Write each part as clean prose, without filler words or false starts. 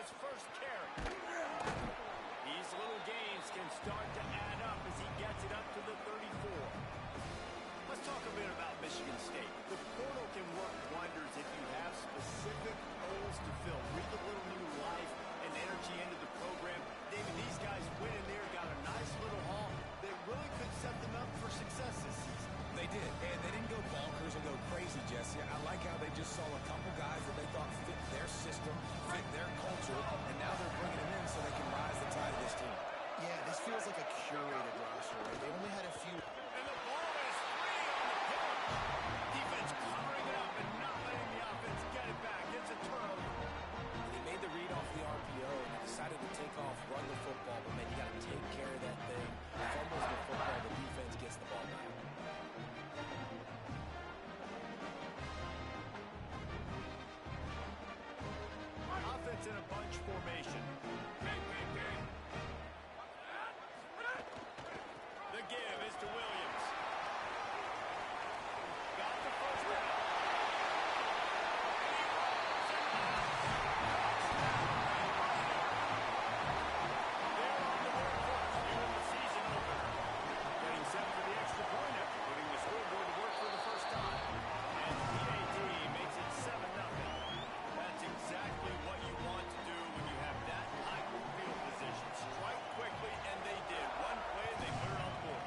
his first carry. These little gains can start to add up as he gets it up to the 34. Let's talk a bit about Michigan State. The portal can work wonders if you have specific holes to fill. Breathe a little new life and energy into the program. David, these guys went in there, got a nice little haul that really could set them up for success this season. They did, and they didn't go bonkers or go crazy, Jesse. I like how they just saw a couple guys that they thought fit their system, fit their culture, and now they're bringing them in so they can rise the tide of this team. Yeah, this feels like a curated roster, right? They only had a few. And the ball is free on the pick. Defense covering it up and not letting the offense get it back. It's a turnover. They made the read off the RPO, and they decided to take off, run the football, but man, you got to take care of that thing. Fumbles the football, the defense gets the ball back. Offense in a bunch formation. The give is to Williams. Got the first down. They're on the board first here in the season opener. Getting set for the extra point after putting the scoreboard to work for the first time. And PAT makes it 7-0. That's exactly what you want to do when you have that high field position. Strike quickly, and they did. One play, they put it on the board.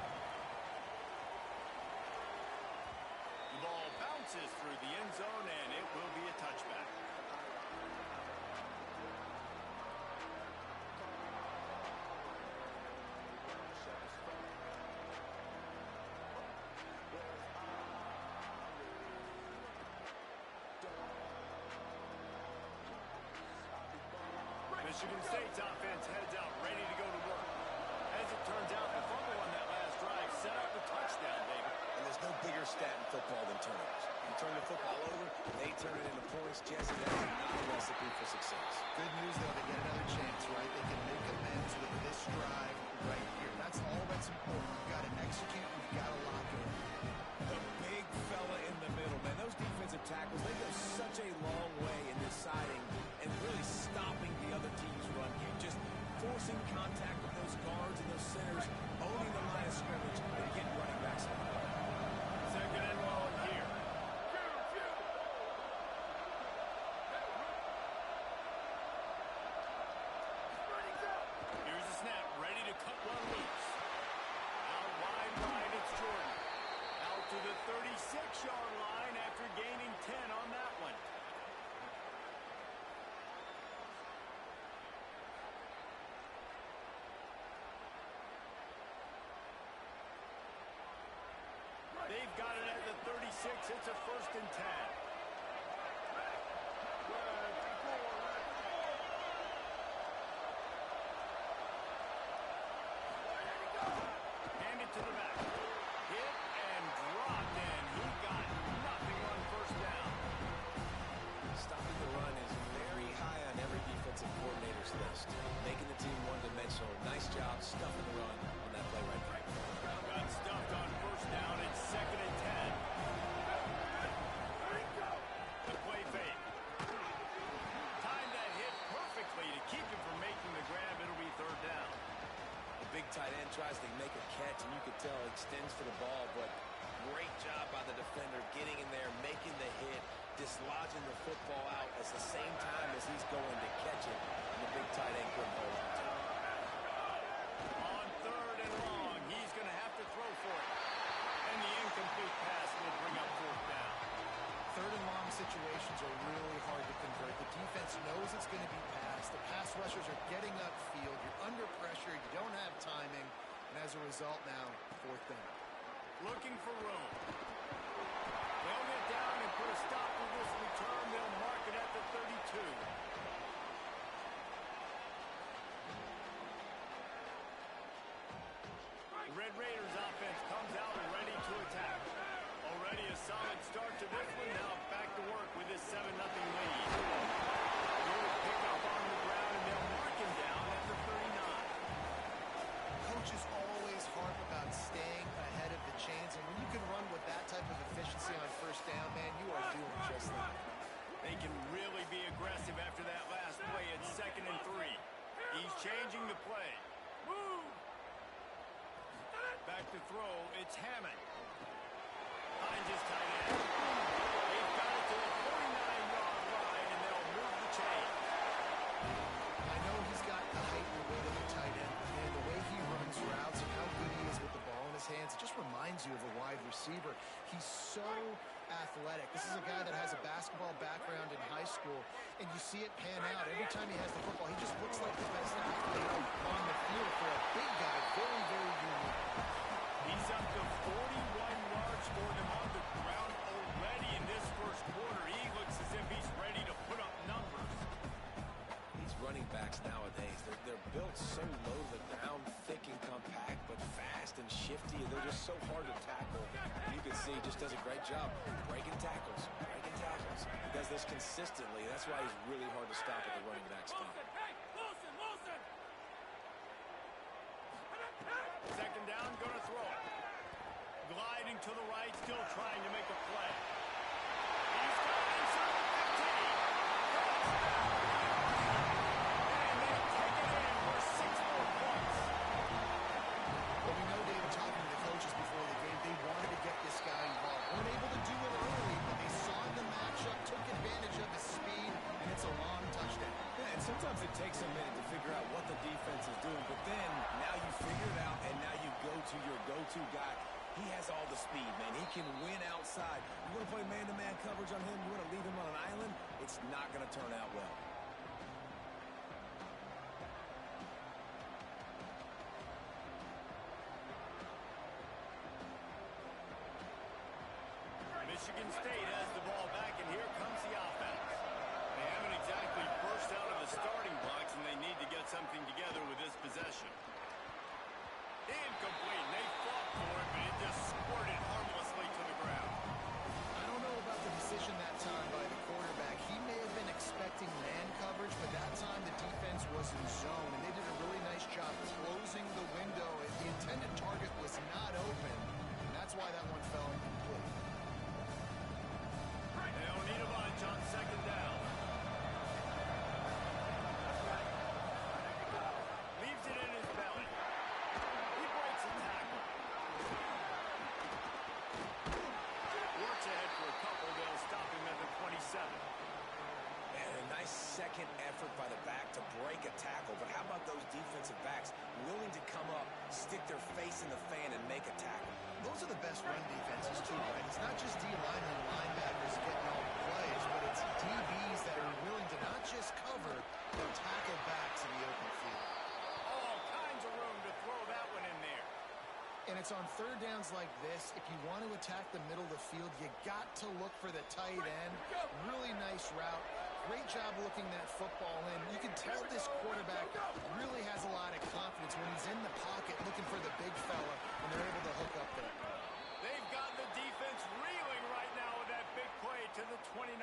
The ball bounces through the end zone, and it will be a touchback. Michigan State's offense heads out, ready to go to work. As it turns out, the fumble on that last drive set up the touchdown, David. And there's no bigger stat in football than turnovers. You turn the football over, they turn it into points. Jesse, that's not a recipe for success. Good news, though, they get another chance, right? They can make amends with this drive right here. That's all that's important. You've got to execute, you've got to lock in. The big fella in the middle, man. Those defensive tackles, they go such a long way in deciding and really stopping the other team's run game. Just forcing contact with those guards and those centers, owning the line of scrimmage, and getting running backs on the ball. Second and long here. Here's the snap, ready to cut one loose. Out wide right, it's Jordan. Out to the 36-yard line after gaining 10 on that one. They've got it at the 36. It's a 1st and 10. Hand it to the back. Hit and dropped, and he got nothing on 1st down. Stopping the run is very high on every defensive coordinator's list. Making the team one-dimensional. Nice job stuffing the run on that play right there. Got stuffed on 1st down. It's 2nd and 10. The play fake. Timed that hit perfectly to keep him from making the grab. It'll be 3rd down. The big tight end tries to make a catch, and you could tell he extends for the ball, but great job by the defender getting in there, making the hit, dislodging the football out at the same time as he's going to catch it, and the big tight end couldn't hold on to it. On 3rd and long, he's going to have to throw for it. And the incomplete pass will bring up 4th down. 3rd and long situations are really hard to convert. The defense knows it's going to be passed. The pass rushers are getting upfield. You're under pressure. You don't have timing. And as a result now, 4th down. Looking for room. They'll get down and put a stop to this return. They'll mark it at the 32. The Red Raiders offense comes out and ready to attack. Already a solid start to this one. Now back to work with this 7-0 lead. Good pick up on the ground, and they'll mark him down at the 39. Coaches always harp about staying ahead of the chains, and when you can run with that type of efficiency on 1st down, man, you are doing just that. They can really be aggressive after that last play. It's 2nd and back to throw. It's Hammond. Finds his tight end. They've got it to the 49-yard line, and they'll move the chain. I know he's got the height and weight of a tight end, and the way he runs routes and how good he is with the ball in his hands, it just reminds you of a wide receiver. He's so athletic. This is a guy that has a basketball background in high school, and you see it pan out. Every time he has the football, he just looks like the best athlete on the field for a big guy. Very, very unique. He's up to 41 yards for them on the ground already in this first quarter. He looks as if he's ready to put up numbers. These running backs nowadays, they're built so low to the ground, thick and compact, but fast and shifty, and they're just so hard to tackle. You can see he just does a great job breaking tackles, breaking tackles. He does this consistently. That's why he's really hard to stop at the running back spot. Second down, gonna throw it. Gliding to the right, still trying to make a play. He's got it inside the 15. And they take it in for 6 more points. Well, we know, David, talking to the coaches before the game, they wanted to get this guy involved. Weren't able to do it early, but they saw the matchup, took advantage of his speed, and it's a long touchdown. Yeah, and sometimes it takes a minute to figure out what the defense is doing, but then now you figure it out, and now you go to your go-to guy. He has all the speed, man. He can win outside. You want to play man-to-man coverage on him? You want to leave him on an island? It's not going to turn out well. Michigan State has the ball back, and here comes the offense. They haven't exactly burst out of the starting blocks, and they need to get something together with this possession. Incomplete. They fought for it, but it just squirted harmlessly to the ground. I don't know about the decision that time by the quarterback. He may have been expecting man coverage, but that time the defense was in zone, and they did a really nice job closing the window. The intended target was not open, and that's why that one fell incomplete. They don't need a bunch on second down. Leaves it in his belly. He breaks a tackle. Works ahead for a couple. They'll stop him at the 27. And a nice second effort by the back to break a tackle. But how about those defensive backs willing to come up, stick their face in the fan, and make a tackle? Those are the best run defenses, too, right? It's not just D-linemen and linebackers getting all the plays, but it's DBs that are willing to not just cover, but tackle backs in the open field. All kinds of room to throw that one in there. And it's on third downs like this. If you want to attack the middle of the field, you got to look for the tight end. Really nice route. Great job looking that football in. You can tell this quarterback really has a lot of confidence when he's in the pocket looking for the big fella, and they're able to hook up there. They've got the defense reeling right now with that big play to the 29.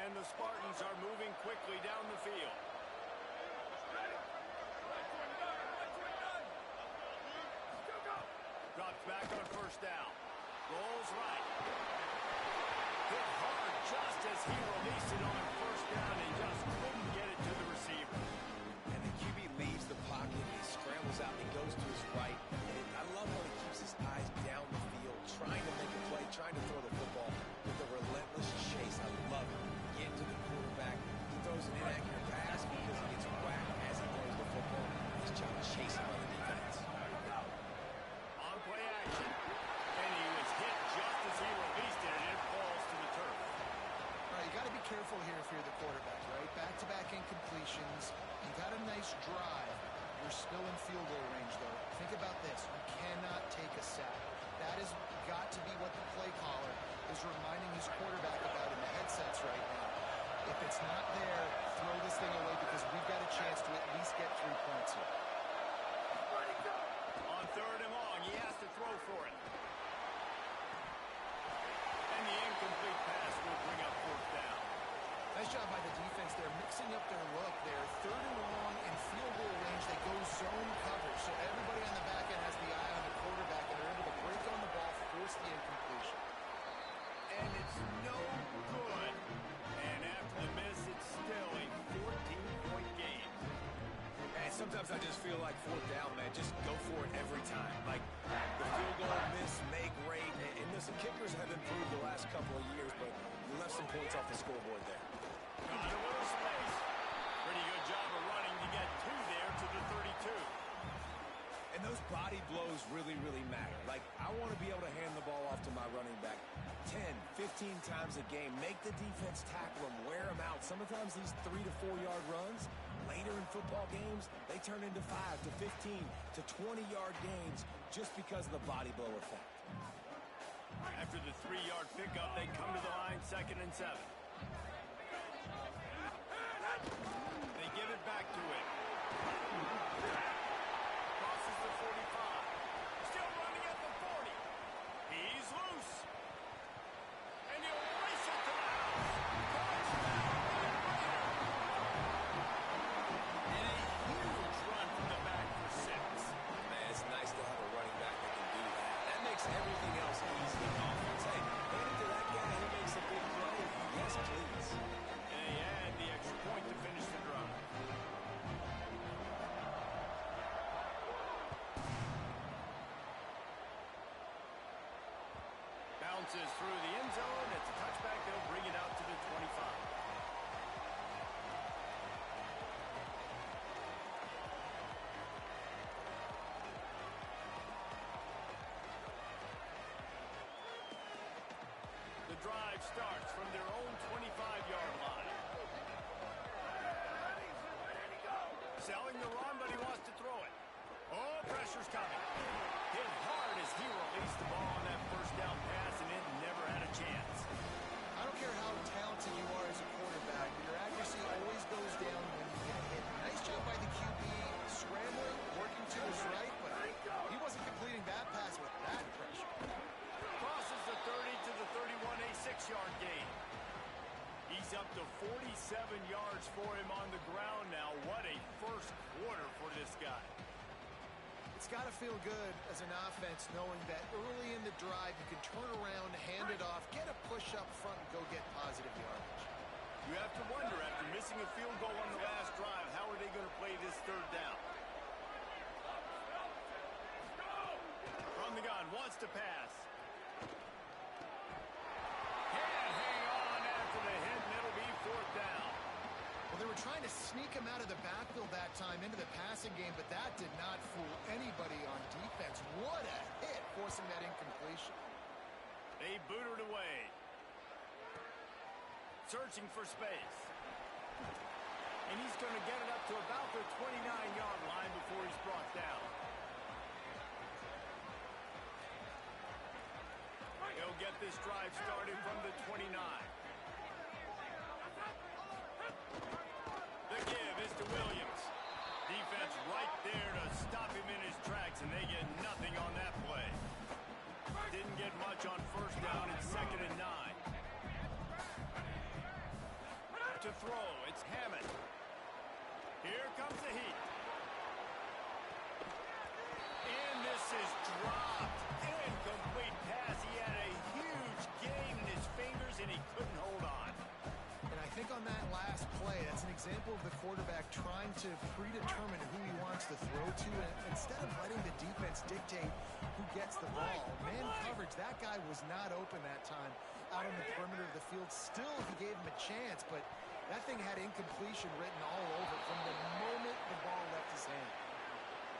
And the Spartans are moving quickly down the field. Drops back on first down. Rolls right. Hit hard just as he released it on first down and just couldn't get it to the receiver. And the QB leaves the pocket. He scrambles out. He goes to his right. And I love how he keeps his eyes down the field, trying to make a play, trying to throw the football with a relentless chase. I love it. Get to the quarterback. He throws an inaccurate pass because he gets whacked as he throws the football. His job chasing by the defense. On play action. And he was hit just as he released it, and it falls to the turf. All right, you got to be careful here if you're the quarterback, right? Back-to-back incompletions. You got a nice drive. You're still in field goal range, though. Think about this. You cannot take a sack. That has got to be what the play caller is reminding his quarterback about in the headsets right now. If it's not there, throw this thing away because we've got a chance to at least get 3 points here. On third and long, he has to throw for it. And the incomplete pass will bring up fourth down. Nice job by the defense. They're mixing up their look. They're third and long in field goal range. They go zone coverage. So everybody on the back end has the eye on the quarterback, and they're able to break on the ball, force Sometimes I just feel like fourth down, man, just go for it every time. Like, the field goal miss, make rate. And listen, kickers have improved the last couple of years, but you left some points off the scoreboard there. Got a little space. Pretty good job of running to get two there to the 32. And those body blows really, really matter. Like, I want to be able to hand the ball off to my running back 10, 15 times a game. Make the defense tackle them, wear them out. Sometimes these 3 to 4 yard runs, later in football games, they turn into 5 to 15 to 20-yard gains just because of the body blow effect. After the 3-yard pickup, they come to the line 2nd and 7. They give it back to him. Crosses the 45. Still running at the 40. He's loose. And he'll race it to the house. And a huge run from the back for 6. Man, it's nice to have a running back that can do that. That makes everything else easy in offense. Hey, hand it to that guy. He makes a big play. Yes, please. And they add the extra point to finish the drive. Bounces through the end zone. It's a touchback. They'll bring it out to the 25. The drive starts from their own 25-yard line. Selling the run, but he wants to throw it. Oh, pressure's coming. Hit hard as he released the ball on that first down pass, and it never had a chance. I don't care how talented you are as a quarterback, but your accuracy always goes down when you get hit. Nice job by the QB, scrambling, working to his right, but he wasn't completing that pass with that pressure. Crosses the 30 to the 31, a 6-yard gain. He's up to 47 yards for him on the ground now. What a first quarter for this guy. It's got to feel good as an offense knowing that early in the drive you can turn around, hand it off, get a push up front, and go get positive yardage. You have to wonder, after missing a field goal on the last drive, how are they going to play this third down? From the gun, wants to pass. Can't hang on after the hit, and it'll be fourth down. Well, they were trying to sneak him out of the backfield that time into the passing game, but that did not fool anybody on defense. What a hit, forcing that incompletion. They boot it away. Searching for space. And he's going to get it up to about the 29-yard line before he's brought down. He'll get this drive started from the 29. The give is to Williams. Defense right there to stop him in his tracks, and they get nothing on that play. Didn't get much on first down. It's 2nd and 9. To throw, it's Hammond. Here comes the heat. And this is dropped. Incomplete pass. He had a huge gain in his fingers, and he couldn't hold on. And I think on that last play, that's an example of the quarterback trying to predetermine who he wants to throw to, and instead of letting the defense dictate who gets the ball. Man coverage, that guy was not open that time out on the perimeter of the field. Still, he gave him a chance, but that thing had incompletion written all over from the moment the ball left his hand.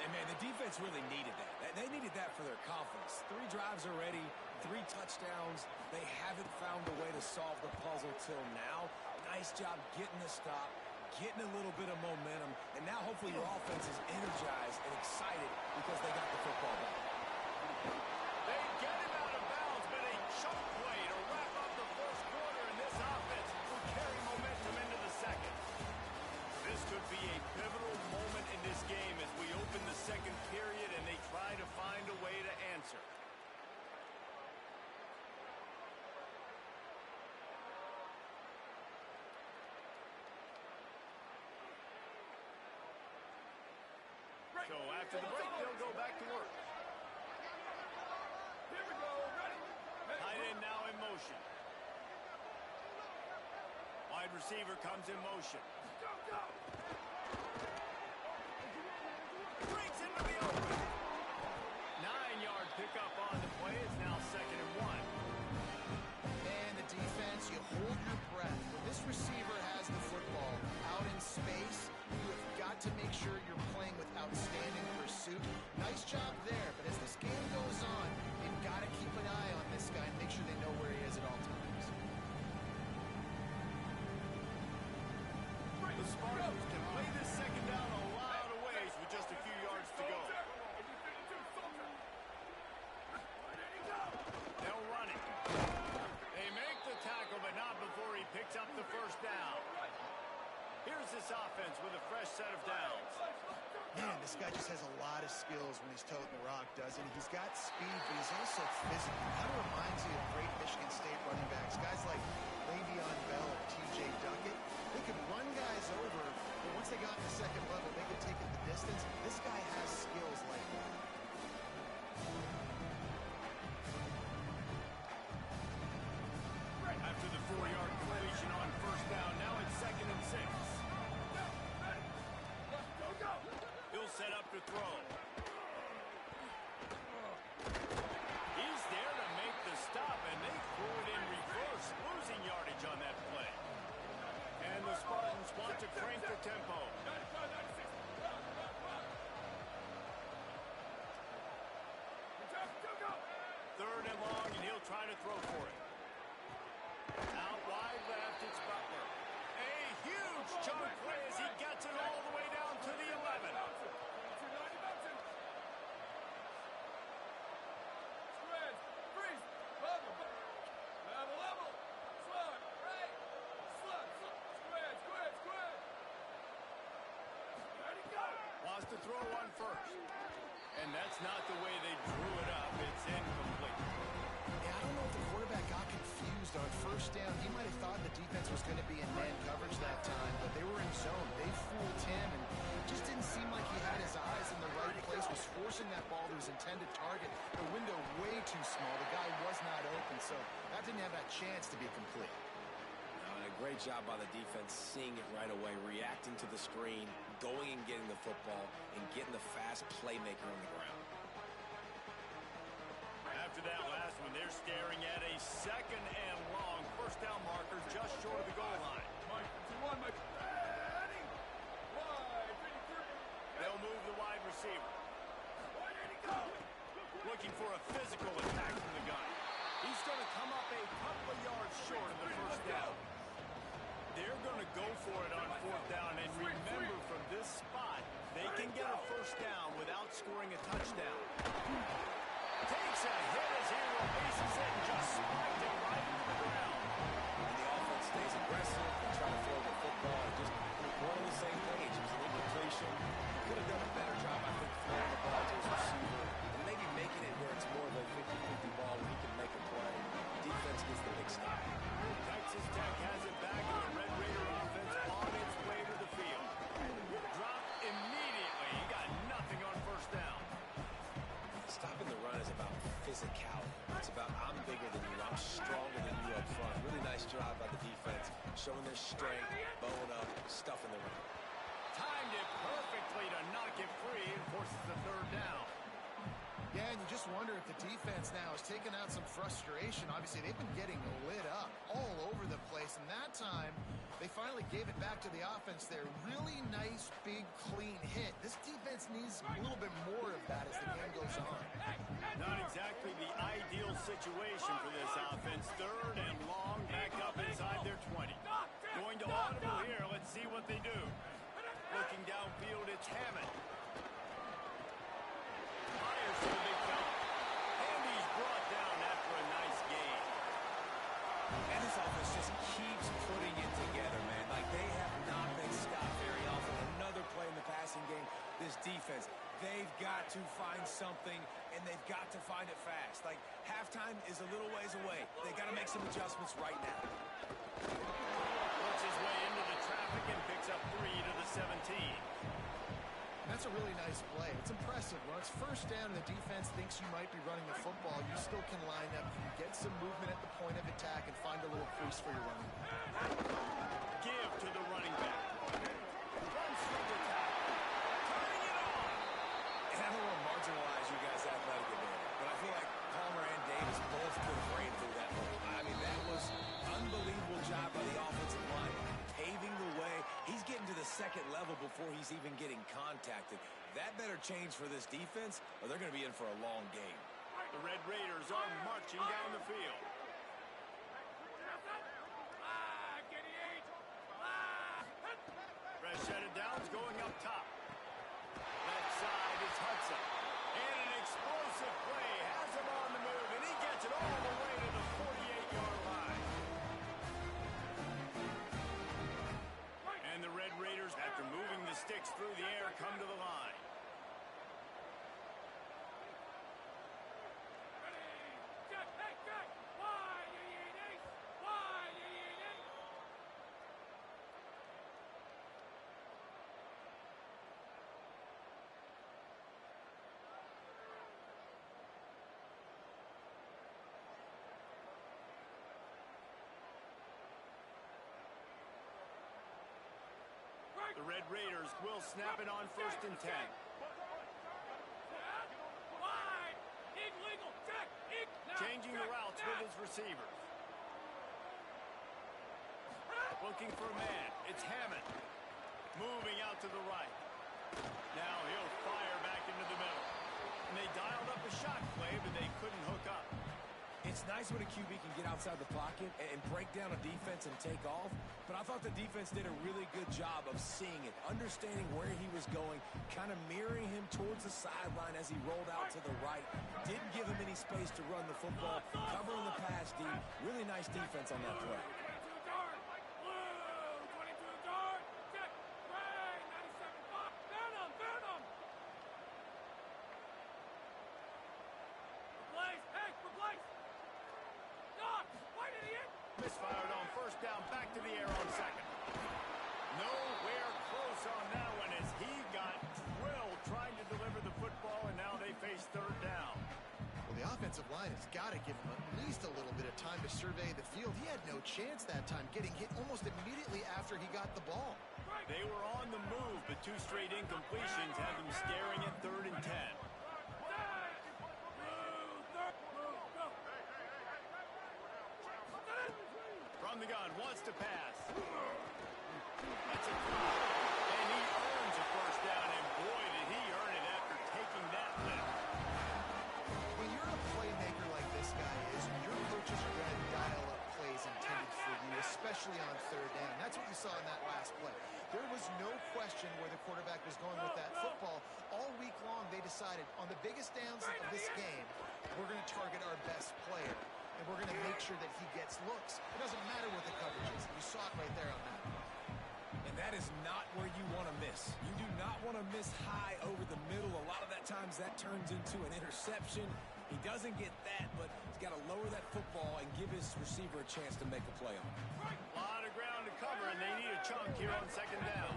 And, man, the defense really needed that. They needed that for their confidence. 3 drives already, 3 touchdowns. They haven't found a way to solve the puzzle till now. Nice job getting the stop, getting a little bit of momentum, and now hopefully your offense is energized and excited because they got the football back. They get him out of bounds, but a choke play to wrap up the first quarter, and this offense will carry momentum into the second. This could be a pivotal moment in this game as we open the second period and they try to find a way to answer. So after the break, they'll go back to work. Here we go, ready. Tight end now in motion. Wide receiver comes in motion. Go, go. pickup on the play. It's now 2nd and 1. And the defense, you hold your breath. When this receiver has the football out in space, you have got to make sure you're playing with outstanding pursuit. Nice job there, but as this game goes on, you've got to keep an eye on this guy and make sure they know where he is at all times. The Spartans can play this 2nd down a lot of ways with just a few yards to go. They'll run it. They make the tackle, but not before he picks up the 1st down. Here's this offense with a fresh set of downs. Man, this guy just has a lot of skills when he's toting the rock, doesn't he? He's got speed, but he's also physical. Kind of reminds you of great Michigan State running backs. Guys like Le'Veon Bell or T.J. Duckett. They could run guys over, but once they got to the 2nd level, they could take it the distance. This guy has skills like that. After the 4-yard completion on 1st down, now it's 2nd and 6. He'll set up to throw. He's there to make the stop, and they threw it in reverse, losing yardage on that play. And the Spartans want to crank the tempo. 3rd and long, and he'll try to throw for it. Out wide left, it's Butler. A huge chunk play as he gets it all the way down to the 11. Wants to throw one first. And that's not the way they drew it up. It's incomplete. Yeah, I don't know if the quarterback got confused on 1st down. He might have thought the defense was going to be in man coverage that time, but they were in zone. They fooled him, and it just didn't seem like he had his eyes in the right place, was forcing that ball to his intended target. The window way too small. The guy was not open, so that didn't have that chance to be complete. And a great job by the defense, seeing it right away, reacting to the screen, going and getting the football, and getting the fast playmaker on the ground. After that last one, they're staring at a 2nd and long. 1st down marker just short of the goal line. They'll move the wide receiver. Looking for a physical attack from the gun. He's going to come up a couple of yards short of the 1st down. They're going to go for it on 4th down, and remember, from this spot, they can get a 1st down without scoring a touchdown. Takes a hit as he releases it and just spiked it right into the ground. And the offense stays aggressive and try to throw the football and just we're on the same page. It was an incompletion. He could have done a better job, I think, throwing the ball to his receiver and maybe making it where it's more of a 50-50 ball where he can make a play. Defense gets the big stop. Texas Tech has it back, and the Red Raider offense on its way to the field. Dropped immediately. He got nothing on 1st down. Stopping the run is about physicality. It's about I'm bigger than you, I'm stronger than you up front. Really nice job by the defense, showing their strength, bowing up, stuffing the run. Timed it perfectly to knock it free and forces the 3rd down. Yeah, and you just wonder if the defense now has taken out some frustration. Obviously, they've been getting lit up all over the place, and that time, they finally gave it back to the offense there. Really nice, big, clean hit. This defense needs a little bit more of that as the game goes on. Not exactly the ideal situation for this offense. 3rd and long, back up inside their 20. Going to audible here. Let's see what they do. Looking downfield, it's Hammond. Fires to the big fella. And he's brought down after a nice gain. And this offense just keeps putting it together, man. Like, they have not been stopped very often. Another play in the passing game. This defense, they've got to find something, and they've got to find it fast. Like, halftime is a little ways away. They got to make some adjustments right now. Works his way into the traffic and picks up 3 to the 17. That's a really nice play. It's impressive. When it's 1st down and the defense thinks you might be running the football, you still can line up, you can get some movement at the point of attack and find a little crease for your running back. Give to the running back. Runs through the tackle. Turning it on. And I don't want to marginalize you guys' athletic ability, but I feel like Palmer and Davis both could have ran through that hole. I mean, that was unbelievable job by the offensive line, paving the way. He's getting to the second level before he's even getting contacted. That better change for this defense, or they're going to be in for a long game. The Red Raiders are marching down the field. Fresh set of downs going up top. Left side is Hudson. And an explosive play has him on the move, and he gets it all the way to the 48-yard line. And the Red Raiders, after moving the sticks through the air, come to the line. The Red Raiders will snap it on 1st and 10. Changing the routes with his receivers. Looking for a man. It's Hammond. Moving out to the right. Now he'll fire back into the middle. And they dialed up a shot play, but they couldn't hook up. It's nice when a QB can get outside the pocket and break down a defense and take off, but I thought the defense did a really good job of seeing it, understanding where he was going, kind of mirroring him towards the sideline as he rolled out to the right. Didn't give him any space to run the football, covering the pass deep. Really nice defense on that play. Misfired on 1st down, back to the air on 2nd. Nowhere close on that one as he got drilled trying to deliver the football, and now they face 3rd down. Well, the offensive line has got to give him at least a little bit of time to survey the field. He had no chance that time, getting hit almost immediately after he got the ball. They were on the move, but 2 straight incompletions had them staring at 3rd and 10. From the gun, wants to pass. That's a drop. And he earns a 1st down, and boy, did he earn it after taking that lift. When you're a playmaker like this guy is, your coaches are going to dial up plays intended for you, especially on 3rd down. That's what you saw in that last play. There was no question where the quarterback was going with that football. All week long, they decided on the biggest downs of this game, we're going to target our best player. And we're going to make sure that he gets looks. It doesn't matter what the coverage is. You saw it right there on that. And that is not where you want to miss. You do not want to miss high over the middle. A lot of that times that turns into an interception. He doesn't get that, but he's got to lower that football and give his receiver a chance to make a play on it. A lot of ground to cover, and they need a chunk here on 2nd down.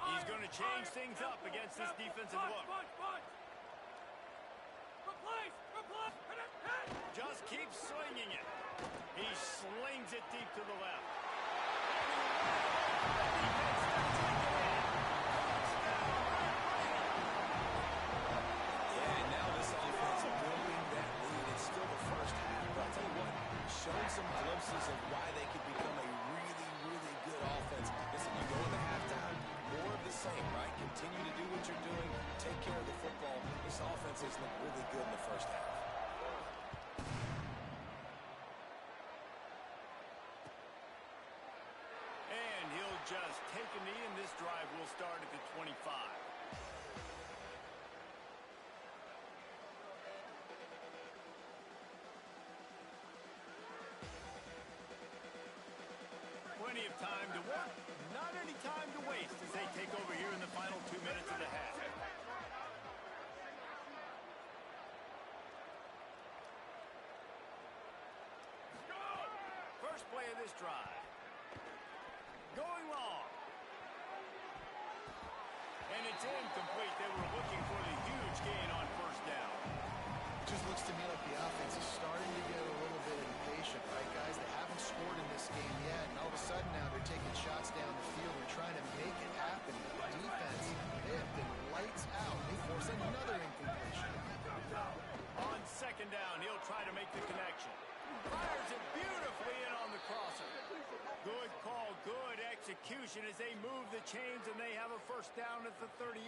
He's going to change things up against this defensive look. Just keeps slinging it. He slings it deep to the left. Yeah, and now this offense is building that lead. It's still the 1st half, but I'll tell you what, showing some glimpses of why they could become a really, really good offense. Listen, you go into halftime, more of the same, right? Continue to do what you're doing, take care of the football. This offense has looked really good in the 1st half. And he'll just take a knee, and this drive will start at the 25. Plenty of time to work, not any time to waste as they take over here in the final 2 minutes of the half. First play of this drive. Going long. And it's incomplete. They were looking for the huge gain on 1st down. It just looks to me like the offense is starting to get a little bit impatient, right, guys? They haven't scored in this game yet, and all of a sudden now they're taking shots down the field and trying to make it happen. The defense, they have been lights out. They force another incompletion. try to make the connection. Fires it beautifully in on the crosser. Good call, good execution as they move the chains, and they have a first down at the 38.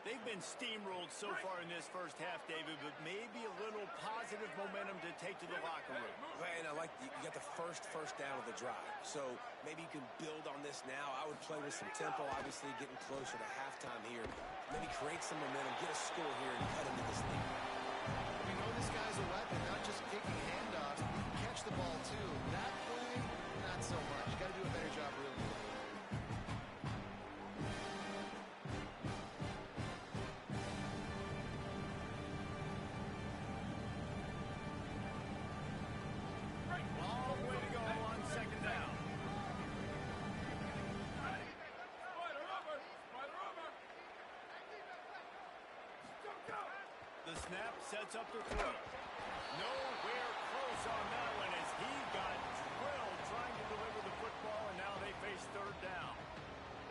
They've been steamrolled so far in this first half, David, but maybe a little positive momentum to take to the locker room. And I like you got the first down of the drive. So maybe you can build on this now. I would play with some tempo, obviously getting closer to halftime here. Maybe create some momentum, get a score here, and cut into this lead. We know this guy's a weapon, not just kicking handoffs. He can catch the ball, too. That play, not so much. You got to do a better job, really. The snap sets up the throw. Nowhere close on that one as he got drilled trying to deliver the football, and now they face third down.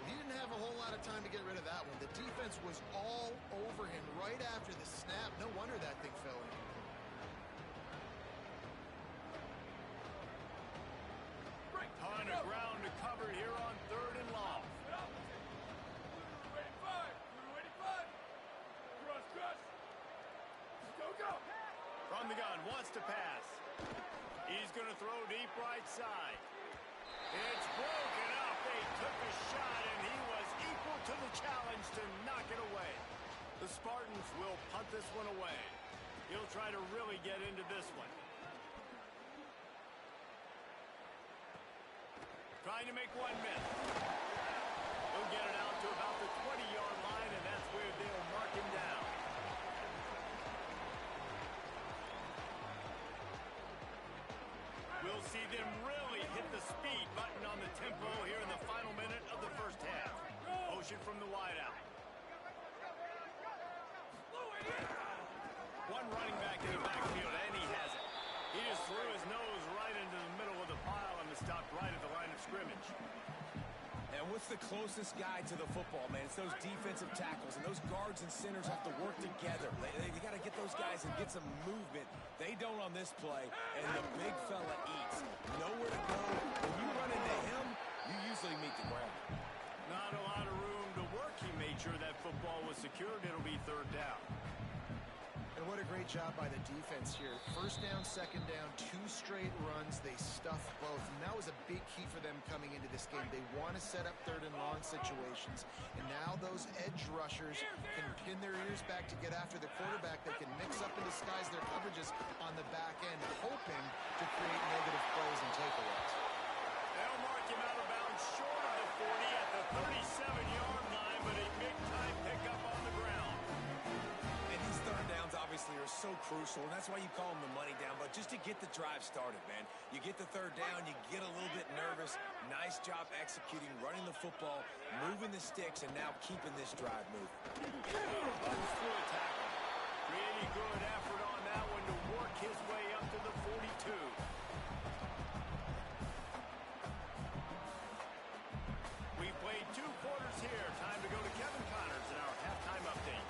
He didn't have a whole lot of time to get rid of that one. The defense was all over him right after the snap. No wonder that thing fell in. Ton of ground to cover here on third and long. From the gun, wants to pass. He's going to throw deep right side. It's broken up. They took a shot, and he was equal to the challenge to knock it away. The Spartans will punt this one away. He'll try to really get into this one. Trying to make one miss. He'll get it out to about the 20-yard line, and that's where they'll mark him down. We'll see them really hit the speed button on the tempo here in the final minute of the first half. Motion from the wideout. One running back in the backfield, and he has it. He just threw his nose right into the middle of the pile and was stopped right at the line of scrimmage. And what's the closest guy to the football, man? It's those defensive tackles, and those guards and centers have to work together. They got to get those guys and get some movement. They don't on this play, and the big fella eats. Nowhere to go. When you run into him, you usually meet the ground. Not a lot of room to work. He made sure that football was secured. It'll be third down. And what a great job by the defense here. First down, second down, 2 straight runs. They stuffed both. And that was a big key for them coming into this game. They want to set up third and long situations. And now those edge rushers can pin their ears back to get after the quarterback. They can mix up and disguise their coverages on the back end, hoping to create negative plays and takeaways. They'll mark him out of bounds short of the 40 at the 37-yard line, but a big-time pickup on the ground. And these third downs obviously are so crucial, and that's why you call them the money down. But just to get the drive started, man, you get the third down, you get a little bit nervous. Nice job executing, running the football, moving the sticks, and now keeping this drive moving. Runs through a tackle. Really good effort on that one to work his way up to the 42. We played 2 quarters here. Time to go to Kevin Connors in our halftime update.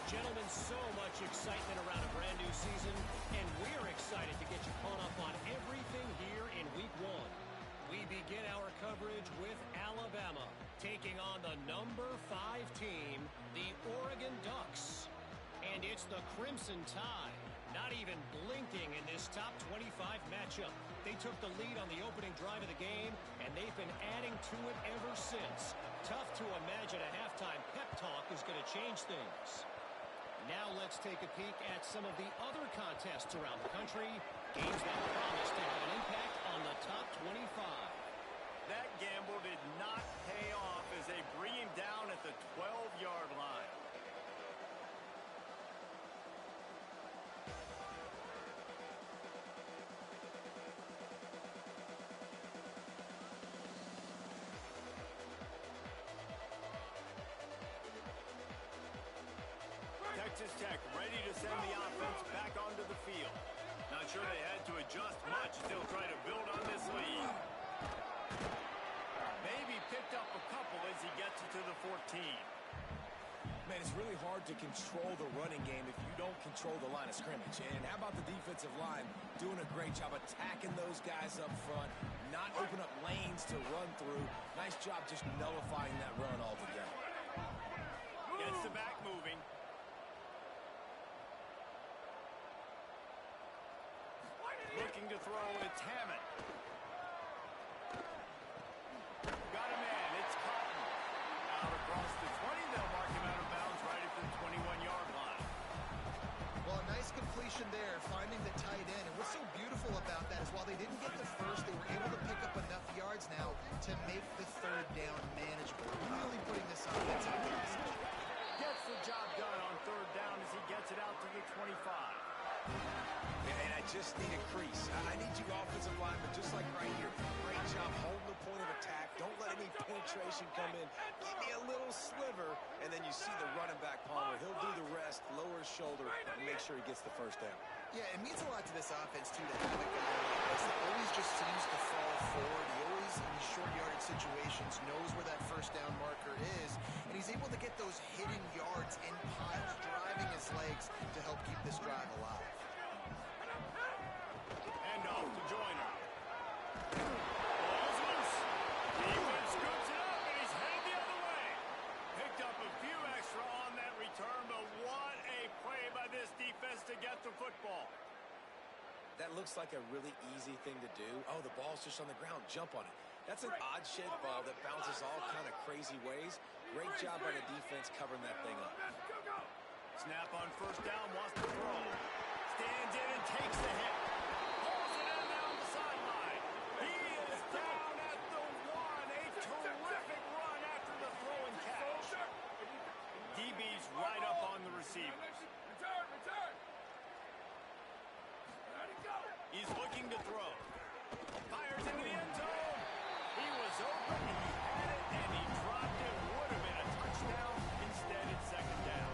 Gentlemen, so much excitement around a brand new season, and we're excited to get you caught up on everything here in Week 1. We begin our coverage with Alabama taking on the number 5 team, the Oregon Ducks. And it's the Crimson Tide, not even blinking in this top 25 matchup. They took the lead on the opening drive of the game, and they've been adding to it ever since. Tough to imagine a halftime pep talk is going to change things. Now let's take a peek at some of the other contests around the country. Games that promise to have an impact on the top 25. That gamble did not pay off as they bring him down at the 12-yard line. Texas Tech ready to send the offense back onto the field. Not sure they had to adjust much. Still trying to build on this lead. Maybe picked up a couple as he gets it to the 14. Man, it's really hard to control the running game if you don't control the line of scrimmage. And how about the defensive line doing a great job attacking those guys up front, not open up lanes to run through. Nice job just nullifying that run altogether. Gets the back moving. Looking to throw, it's Hammond. Got a man, it's Cotton. Out across the 20, they'll mark him out of bounds right at the 21-yard line. Well, a nice completion there, finding the tight end. And what's so beautiful about that is while they didn't get the first, they were able to pick up enough yards now to make the third down manageable. Really putting this offense in a good position. Gets the job done on third down as he gets it out to the 25. And I just need a crease. I need you offensive linemen, just like right here. Great job holding the point of attack. Don't let any penetration come in. Give me a little sliver, and then you see the running back, Palmer. He'll do the rest, lower his shoulder, and make sure he gets the first down. Yeah, it means a lot to this offense, too, to have a guy like this that always just seems to fall forward. He always, in these short yardage situations, knows where that first down marker is, and he's able to get those hidden yards in piles, driving his legs to help keep this drive alive. Hand off to Joyner. Ball's loose. Defense scoops it up, and he's headed the other way. Picked up a few extra on that return, but what a play by this defense to get the football. That looks like a really easy thing to do. Oh, the ball's just on the ground. Jump on it. That's an odd-shaped ball that bounces all kind of crazy ways. Great job by the defense covering that thing up. Snap on first down, wants to throw. Stands in and takes the hit. Pulls it in down the sideline. He is down at the 1. A terrific run after the throw and catch. DB's right up on the receivers. He's looking to throw. Fires into the end zone. He was open, he had it, and he dropped it. Would have been a touchdown. Instead, it's second down.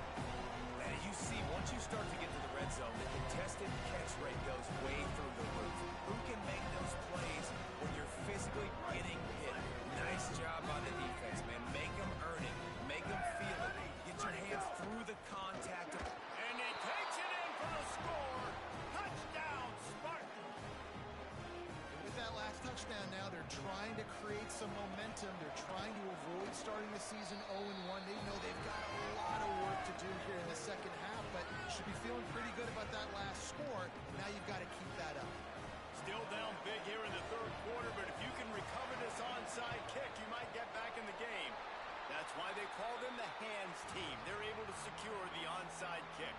And you see, once you start to get to the red zone, the contested catch rate goes way through the roof. Who can make those plays when you're physically getting hit? Nice job by the defense, man. Make them earn it. Make them feel it. Get your hands through the contact. And he takes it in for the score. Touchdown, Spartan. With that last touchdown now, they're trying to create some momentum. They're trying to avoid starting the season 0-1. They know they've got a lot of work to do here in the second half, but should be feeling pretty good about that last score. Now you've got to keep that up. Still down big here in the third quarter, but if you can recover this onside kick, you might get back in the game. That's why they call them the hands team. They're able to secure the onside kick.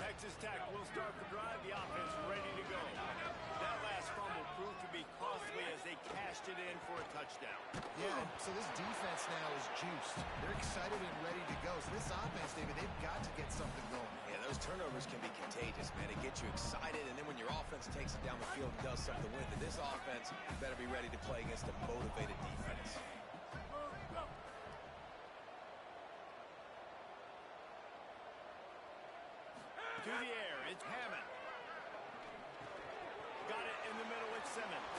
Texas Tech will start the drive. The offense ready to go. That last fumble proved to be costly as they cashed it in for a touchdown. Yeah, so this defense now is juiced. They're excited and ready to go. So this offense, David, they've got to get something going. Yeah, those turnovers can be contagious, man. It gets you excited, and then when your offense takes it down the field and does something with it, this offense better be ready to play against a motivated defense. To the air, it's Hammond. Got it in the middle, it's Simmons.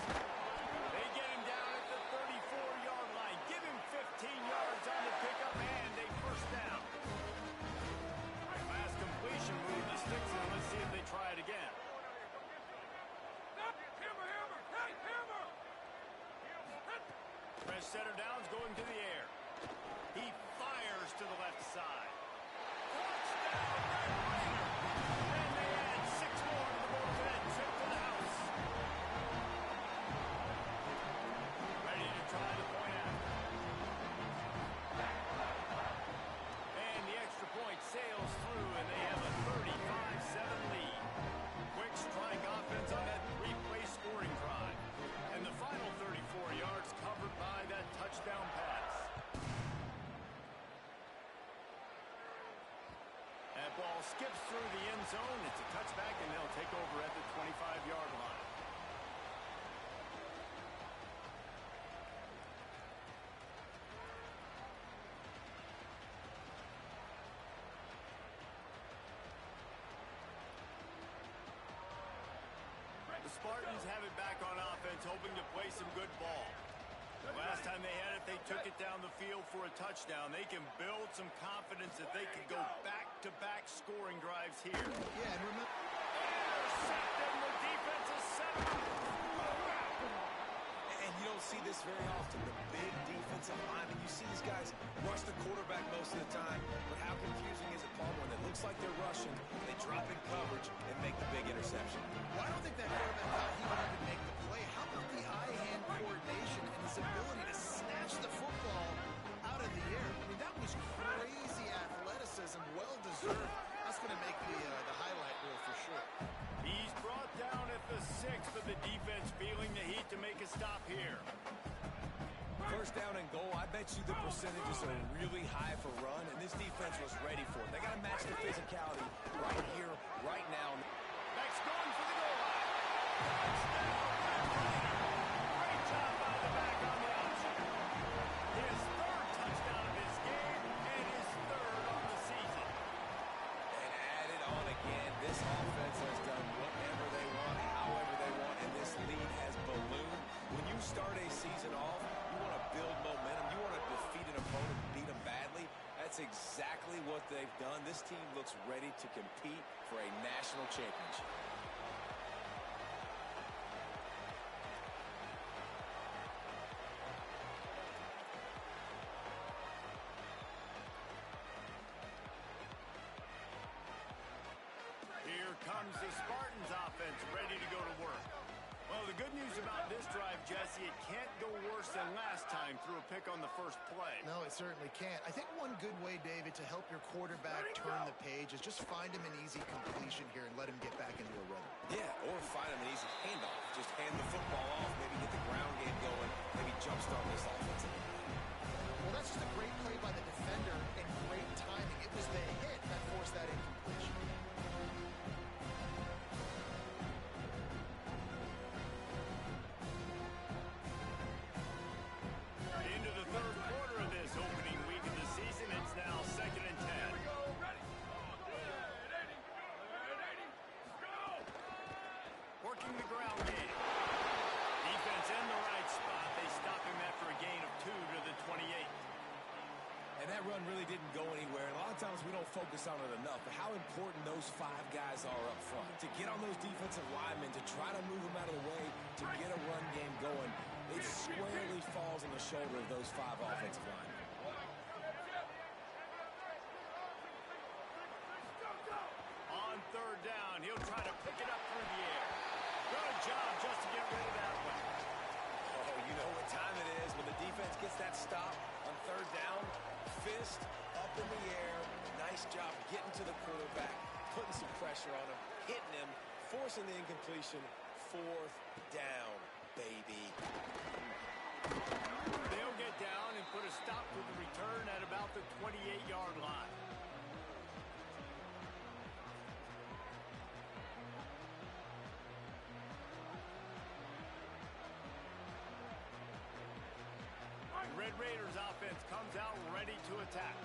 They get him down at the 34-yard line. Give him 15 yards on the pickup, and a first down. Last completion move the sticks in. Let's see if they try it again. Fresh setter downs going to the air. He fires to the left side. Touchdown, Red Raider! And they add 6 more to the board for that trip to the house. Ready to try the point after. And the extra point sails through, and they have a 35-7 lead. Quick strike offense on that 3-play scoring drive. And the final 34 yards covered by that touchdown pass. That ball skips through the end zone. It's a touchback, and they'll take over at the 25-yard line. The Spartans have it back on offense, hoping to play some good ball. Last time they had it, they took it down the field for a touchdown. They can build some confidence that they can go back-to-back scoring drives here. Yeah, and remember... Intercepted, and the defense is set up. And you don't see this very often. The big defensive linemen, you see these guys rush the quarterback most of the time, but how confusing is it, Paul, when it looks like they're rushing, they drop in coverage and make the big interception? Well, I don't think that quarterback thought he would even make the play. How about the eye-hand coordination and his ability to snatch the football out of the air? I mean, that was crazy athleticism, well-deserved. That's going to make the highlight reel for sure. He's brought down at the 6, but the defense feeling the heat to make a stop here. First down and goal, I bet you the percentages are really high for run, and this defense was ready for it. They got to match the physicality right here, right now. Max going for the goal line. Touchdown, great job by the back on the option. His 3rd touchdown of his game, and his 3rd on the season. And add it on again. This offense has done whatever they want, however they want, and this lead has ballooned. When you start a season off, you want to build momentum. You want to defeat an opponent and beat them badly. That's exactly what they've done. This team looks ready to compete for a national championship. Here comes the Spartans offense, ready to go to work. Well, the good news about this drive, Jesse, it can't go worse than last time through a pick on the first play. No, it certainly can't. I think one good way, David, to help your quarterback turn the page is just find him an easy completion here and let him get back into a rhythm. Yeah, or find him an easy handoff. Just hand the football off, maybe get the ground game going, maybe jumpstart this offensive line. Well, that's just a great play by the defender and great timing. It was the hit that forced that incompletion. Into the 3rd quarter of this opening week of the season, it's now 2nd and 10. Working the ground game. Defense in the right spot. They stop him after a gain of 2 to the 28. And that run really didn't go anywhere. And a lot of times we don't focus on it enough, but how important those 5 guys are up front. To get on those defensive linemen, to try to move them out of the way, to get a run game going, it squarely falls on the shoulder of those 5 offensive linemen. On 3rd down, he'll try to pick it up through the air. Good job just to get rid of that one. Oh, you know what time it is when the defense gets that stop on 3rd down. Fist up in the air. Nice job getting to the quarterback, putting some pressure on him, hitting him, forcing the incompletion. 4th down, baby. They'll get down and put a stop to the return at about the 28-yard line. Red Raiders offense comes out ready to attack.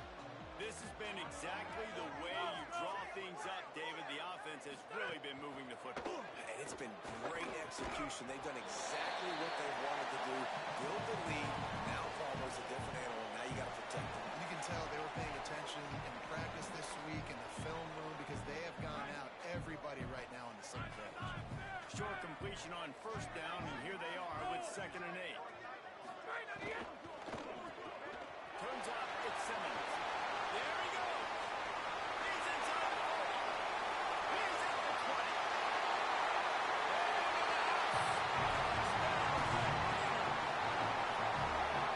This has been exactly the way you draw things up, David. The offense has really been moving the football. And it's been great execution. They've done exactly what they wanted to do. Build the lead. Now Palmer's a different animal. Now you got to protect him. You can tell they were paying attention in practice this week in the film room because they have gone out everybody right now on the same page. Short completion on 1st down, and here they are with 2nd and 8. Turns out it's Simmons. There he goes. He's inside the 40. He's at the 20.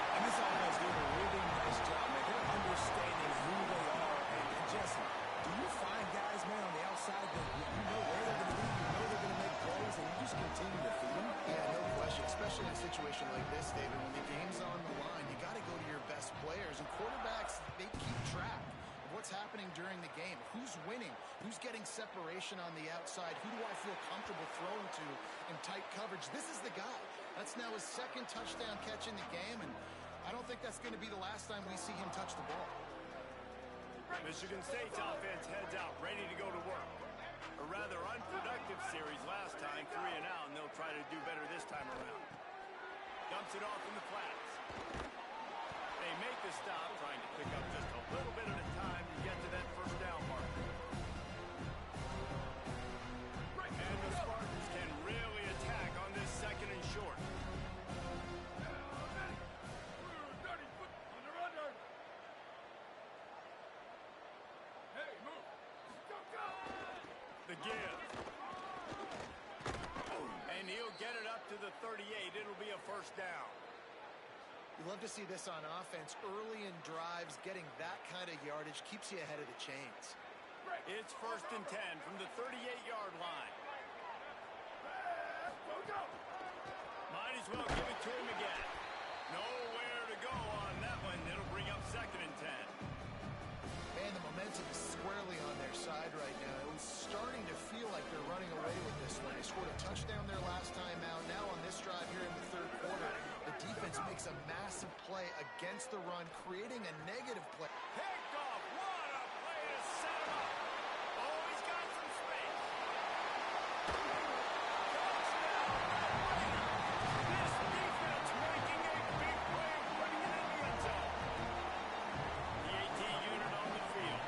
And this offense doing a really nice job, man. They're understanding who they are. And Jesse, do you find guys, man, on the outside that you know where they're going to be, you know they're going to make plays, and you just continue to feed them? Yeah, no question, especially in a situation like this, David, when the game's on the line, you got to go to your best players. And quarterbacks, they keep track of what's happening during the game. Who's winning? Who's getting separation on the outside? Who do I feel comfortable throwing to in tight coverage? This is the guy. That's now his 2nd touchdown catch in the game, and I don't think that's going to be the last time we see him touch the ball. Michigan State's offense heads out, ready to go to work. A rather unproductive series last time, 3 and out, and they'll try to do better this time around. Dumps it off in the flats. They make the stop, trying to pick up just a little bit at a time to get to that first down mark. And the Spartans can really attack on this second and short. The give. And he'll get it up to the 38. It'll be a first down. You love to see this on offense. Early in drives, getting that kind of yardage keeps you ahead of the chains. It's 1st and 10 from the 38-yard line. Might as well give it to him again. Nowhere to go on that one. It'll bring up 2nd and 10. Man, the momentum is squarely on their side right now. It was starting to feel like they're running away with this one. They scored a touchdown their last time out. Now on this drive here in the third quarter, the defense makes a massive play against the run, creating a negative play. Picked off. What a play to set him up. Oh, he's got some space. This defense making a big play and putting it in the end zone. The AT unit on the field.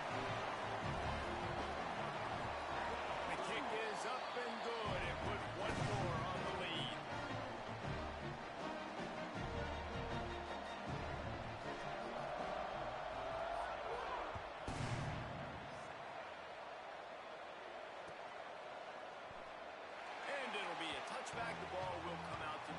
The kick is up and good. It put one more on the lead. And it'll be a touchback. The ball will come out to...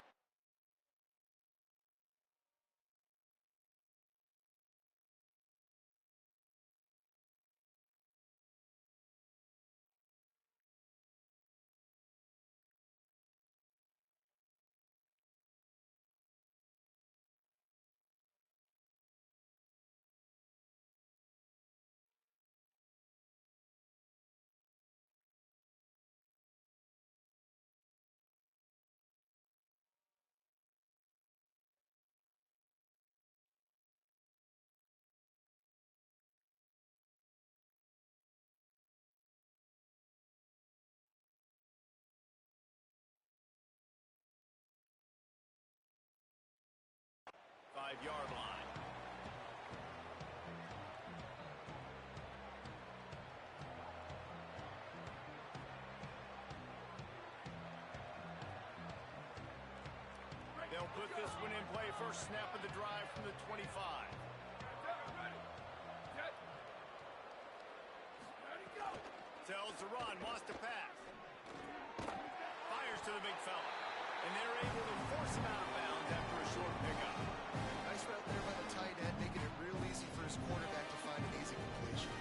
Five-yard line. They'll put this one in play. First snap of the drive from the 25. Tells the run, wants to pass. Fires to the big fella. And they're able to force him out of bounds after a short pickup. Nice route there by the tight end, making it real easy for his quarterback to find an easy completion.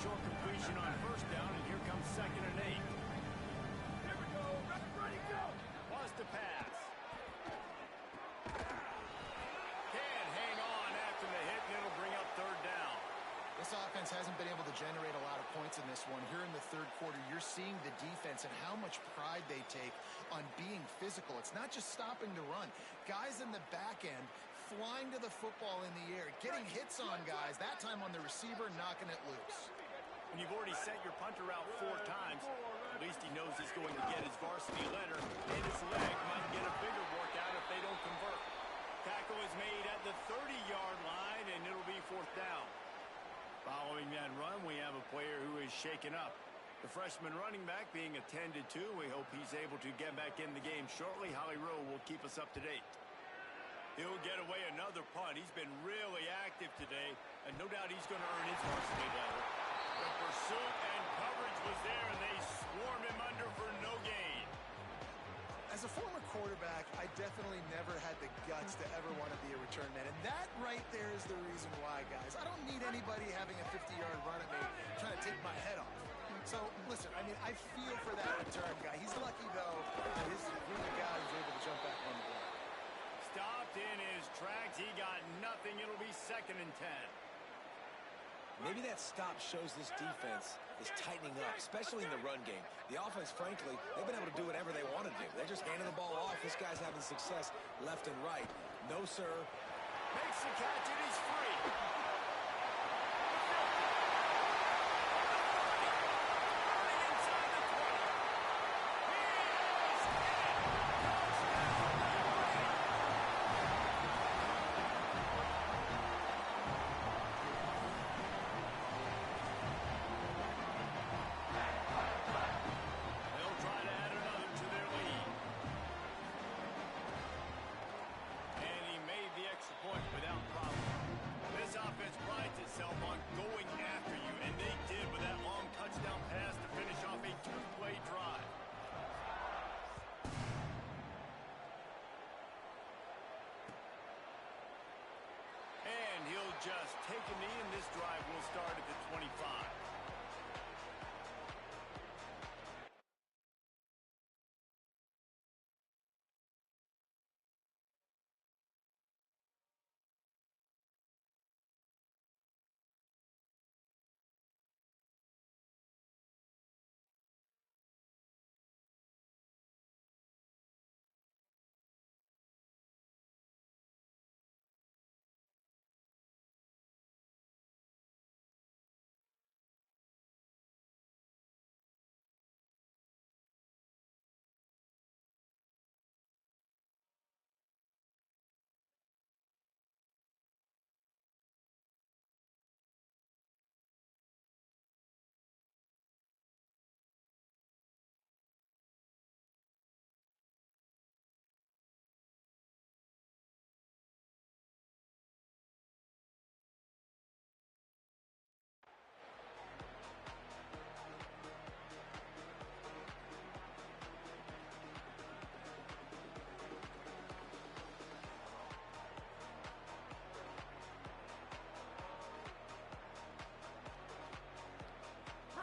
Short completion on first down, and here comes 2nd and 8. Here we go. Ready, go. Wants to pass. Can't hang on after the hit, and it'll bring up 3rd down. This offense hasn't been able to generate a lot of points in this one. Here in the third quarter, you're seeing the defense and how much pride they take on being physical. It's not just stopping to run. Guys in the back end flying to the football in the air, getting hits on guys, that time on the receiver, knocking it loose. When you've already sent your punter out 4 times, at least he knows he's going to get his varsity letter, and his leg might get a bigger workout if they don't convert. Tackle is made at the 30-yard line, and it'll be 4th down. Following that run, we have a player who is shaken up. The freshman running back being attended to. We hope he's able to get back in the game shortly. Holly Rowe will keep us up to date. He'll get away another punt. He's been really active today, and no doubt he's going to earn his varsity letter. The pursuit and coverage was there, and they swarmed him under for no gain. As a former quarterback, I definitely never had the guts to ever want to be a return man. And that right there is the reason why, guys. I don't need anybody having a 50-yard run at me trying to take my head off. So, listen, I mean, I feel for that return guy. He's lucky, though, that his guy was able to jump back on the ball. Stopped in his tracks. He got nothing. It'll be 2nd and 10. Maybe that stop shows this defense is tightening up, especially in the run game. The offense, frankly, they've been able to do whatever they want to do. They're just handing the ball off. This guy's having success left and right. No, sir. Makes the catch, and he's free. Just take a knee, and this drive will start at the 25.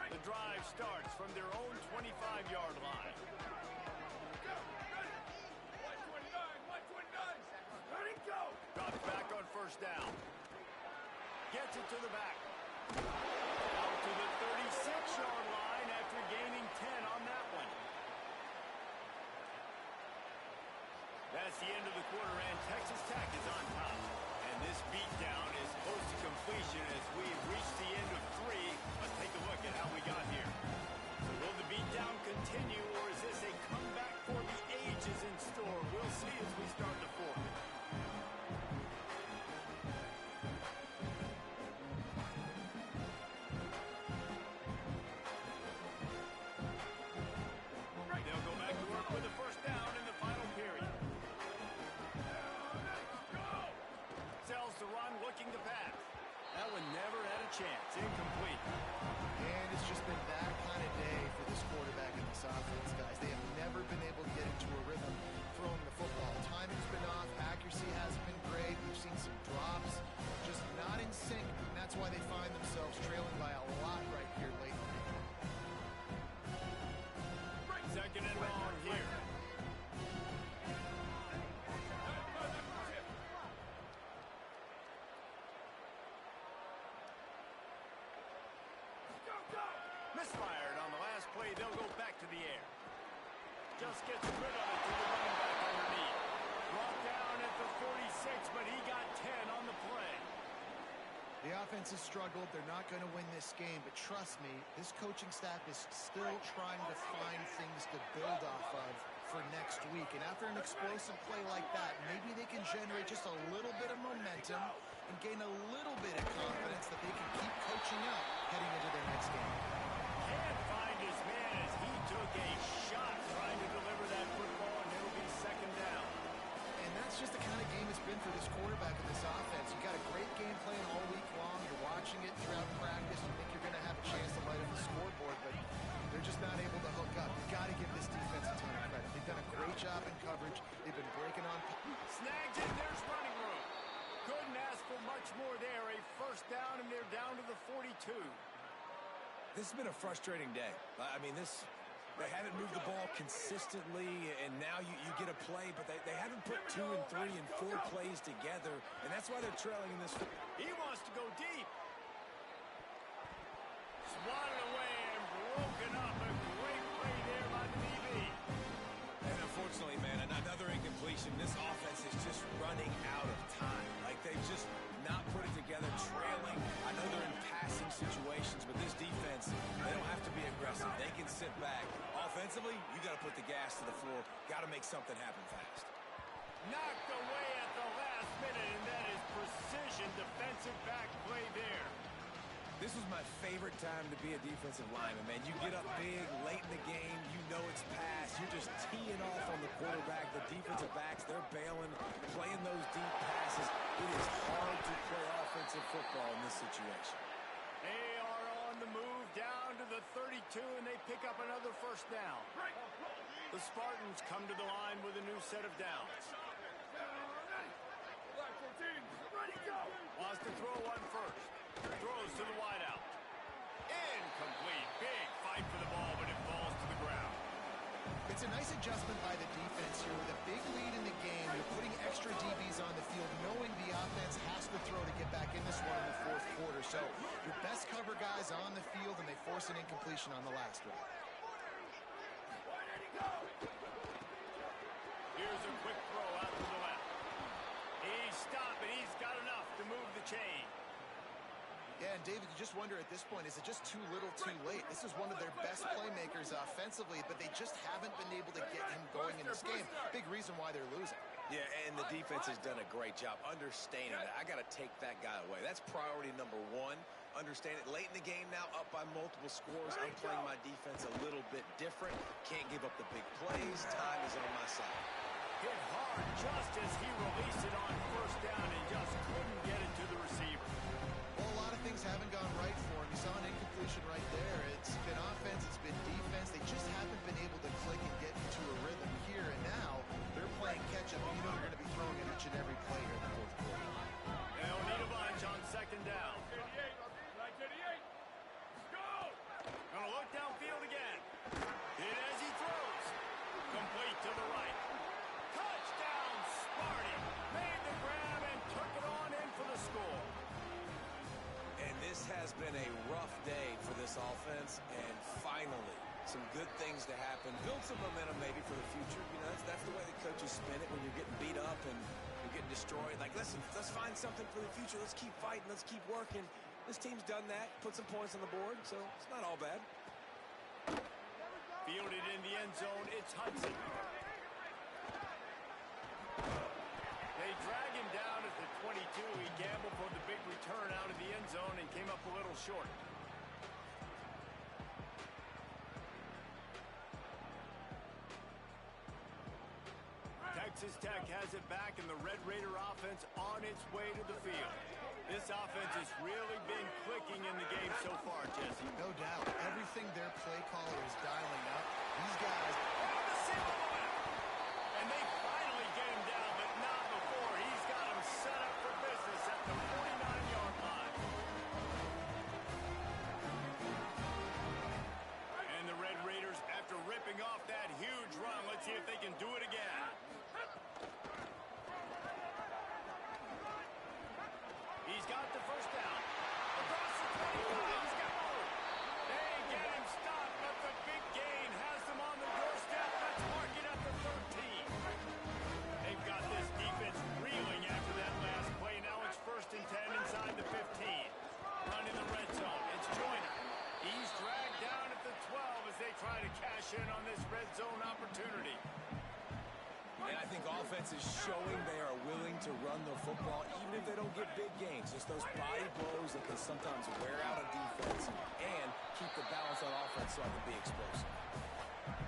The drive starts from their own 25-yard line. Go! Ready! 129! 129! Ready, go! Drops back on first down. Gets it to the back. Out to the 36-yard line after gaining 10 on that one. That's the end of the quarter, and Texas Tech is on top. And this beatdown is close to completion as we've reached the end of 3. Let's take a look at how we got here. So will the beatdown continue, or is this a comeback for the ages in store? We'll see as we start the fourth. They'll go back to work with the first down in the final period. Sells the run, looking to pass. That one never had a chance. Incomplete. And it's just been that kind of day for this quarterback and this offense, guys. They have never been able to get into a rhythm throwing the football. Timing's been off. Accuracy hasn't been great. We've seen some drops. Just not in sync. And that's why they find themselves trailing by a lot right here lately. Second and long here. Misfired on the last play. They'll go back to the air. Just gets rid of it to the running back underneath. Brought down at the 46, but he got 10 on the play. The offense has struggled. They're not going to win this game, but trust me, this coaching staff is still trying to find things to build off of for next week. And after an explosive play like that, maybe they can generate just a little bit of momentum and gain a little bit of confidence that they can keep coaching up heading into their next game. Can't find his man as he took a shot trying to deliver that football, and it'll be second down. And that's just the kind of game it's been for this quarterback and this offense. You got a great game plan all week long. You're watching it throughout practice. You think you're going to have a chance to light up the scoreboard, but they're just not able to hook up. You've got to give this defense a ton of credit. They've done a great job in coverage. They've been breaking on. Snagged it. There's running room. Couldn't ask for much more there. A first down, and they're down to the 42. This has been a frustrating day. I mean, they haven't moved the ball consistently, and now you get a play, but they haven't put 2 and 3 and 4 plays together, and that's why they're trailing in this. He wants to go deep. broken up. A great play there by the DB. And unfortunately, man, another incompletion. This offense is just running out of time. Like, they've just not put it together, trailing. I know they're in passing situations, but this defense, they don't have to be aggressive. They can sit back. Offensively, you got to put the gas to the floor. Got to make something happen fast. Knocked away at the last minute, and that is precision defensive back play there. This was my favorite time to be a defensive lineman, man. You get up big, late in the game, you know it's past. You're just teeing off on the quarterback. The defensive backs, they're bailing, playing those deep passes. It is hard to play offensive football in this situation. They are on the move down to the 32, and they pick up another first down. The Spartans come to the line with a new set of downs. Wants to throw one first. Throws to the wideout. Incomplete. Big fight for the ball, but it falls to the ground. It's a nice adjustment by the defense here. With a big lead in the game, you're putting extra DBs on the field, knowing the offense has to throw to get back in this one in the fourth quarter. So your best cover guys on the field, and they force an incompletion on the last one. Here's a quick throw out to the left. He's stopped, and he's got enough to move the chain. Yeah, and David, you just wonder at this point, is it just too little too late? This is one of their best playmakers offensively, but they just haven't been able to get him going in this game. Big reason why they're losing. Yeah, and the defense has done a great job understanding that. I got to take that guy away. That's priority number one. Understand it. Late in the game now, up by multiple scores. I'm playing my defense a little bit different. Can't give up the big plays. Time is on my side. Hit hard just as he released it on first down and just couldn't get it to the receiver. Well, a lot of things haven't gone right for him. You saw an incompletion right there. It's been offense, it's been defense. They just haven't been able to click and get into a rhythm here. And now they're playing catch-up. You know they're going to be throwing it each and every play here in the fourth quarter. They'll need a bunch on second down. Gonna look downfield again. Hit as he throws. Complete to the right. Touchdown, Sparty. Made the grab and took it on in for the score. And this has been a rough day for this offense, and finally, some good things to happen. Build some momentum maybe for the future. You know, that's the way the coaches spin it when you're getting beat up and you're getting destroyed. Like, listen, let's find something for the future. Let's keep fighting. Let's keep working. This team's done that, put some points on the board, so it's not all bad. Fielded in the end zone, it's Hudson. They drag him down at the 22. He gambled for the big return out of the end zone and came up a little short. Texas Tech has it back, and the Red Raider offense on its way to the field. This offense has really been clicking in the game so far, Jesse. No doubt. Everything their play caller is dialing up. These guys... On the seal of the left. And they finally get him down, but not before. He's got him set up for business at the 49-yard line. And the Red Raiders, after ripping off that huge run, let's see if they can do it again. He's got the first down. Across the 25. He's got more. They get him stopped, but the big gain has them on the doorstep. Let's mark it at the 13. They've got this defense reeling after that last play. Now it's 1st and 10 inside the 15. Run in the red zone. It's Joyner. He's dragged down at the 12 as they try to cash in on this red zone opportunity. And I think offense is showing they are willing to run the football, even if they don't get big gains. Just those body blows that can sometimes wear out a defense and keep the balance on offense so I can be explosive.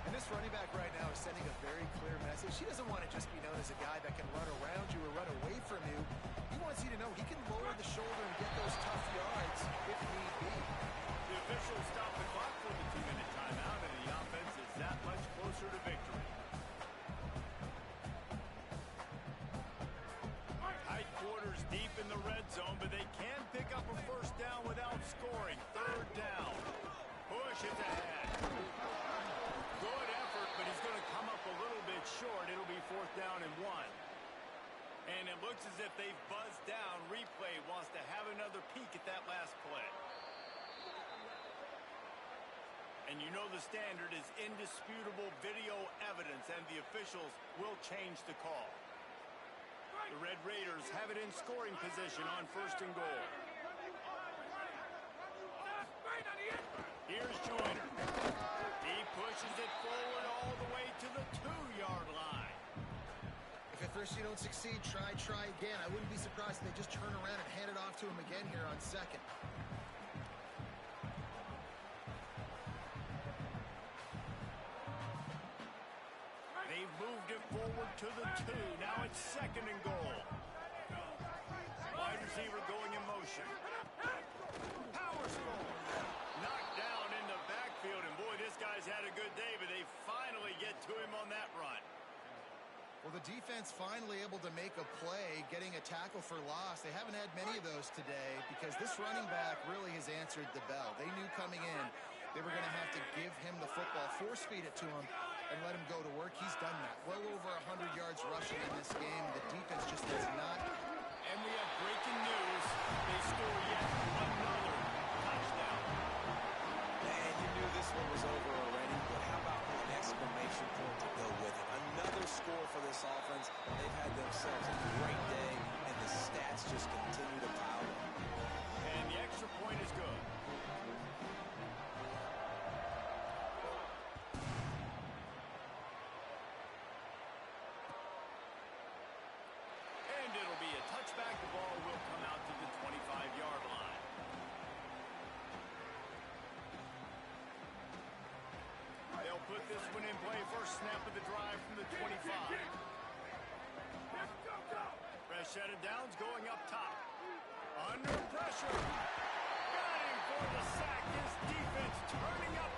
And this running back right now is sending a very clear message. He doesn't want to just be known as a guy that can run around you or run away from you. He wants you to know he can lower the shoulder and get those tough yards if need be. The officials stop the clock for the 2-minute timeout, and the offense is that much closer to victory. Tight quarters deep in the red zone, but they can pick up a first down without scoring. 3rd down. Push it ahead. Good effort, but he's going to come up a little bit short. It'll be 4th down and 1. And it looks as if they've buzzed down. Replay wants to have another peek at that last play. And you know the standard is indisputable video evidence, and the officials will change the call. The Red Raiders have it in scoring position on 1st and goal. Here's Joyner. He pushes it forward all the way to the 2-yard line. If at first you don't succeed, try again. I wouldn't be surprised if they just turn around and hand it off to him again here on 2nd. They've moved it forward to the 2. Now it's 2nd and goal. Wide receiver going in motion. Power score. Knocked down in the backfield, and boy, this guy's had a good day, but they finally get to him on that run. Well, the defense finally able to make a play, getting a tackle for loss. They haven't had many of those today because this running back really has answered the bell. They knew coming in they were going to have to give him the football, force feed it to him, and let him go to work. He's done that. Well over 100 yards rushing in this game. The defense just has not. And we have breaking news. They score yet another touchdown. Man, you knew this one was over already, but how about an exclamation point to go with it? Another score for this offense. They've had themselves a great day, and the stats just continue to pile up. And the extra point is good. And it'll be a touchback. The ball will come out to the 25-yard line. They'll put this one in play. First snap of the drive from the 25. Fresh set of downs going up top. Under pressure. Got him for the sack. This defense turning up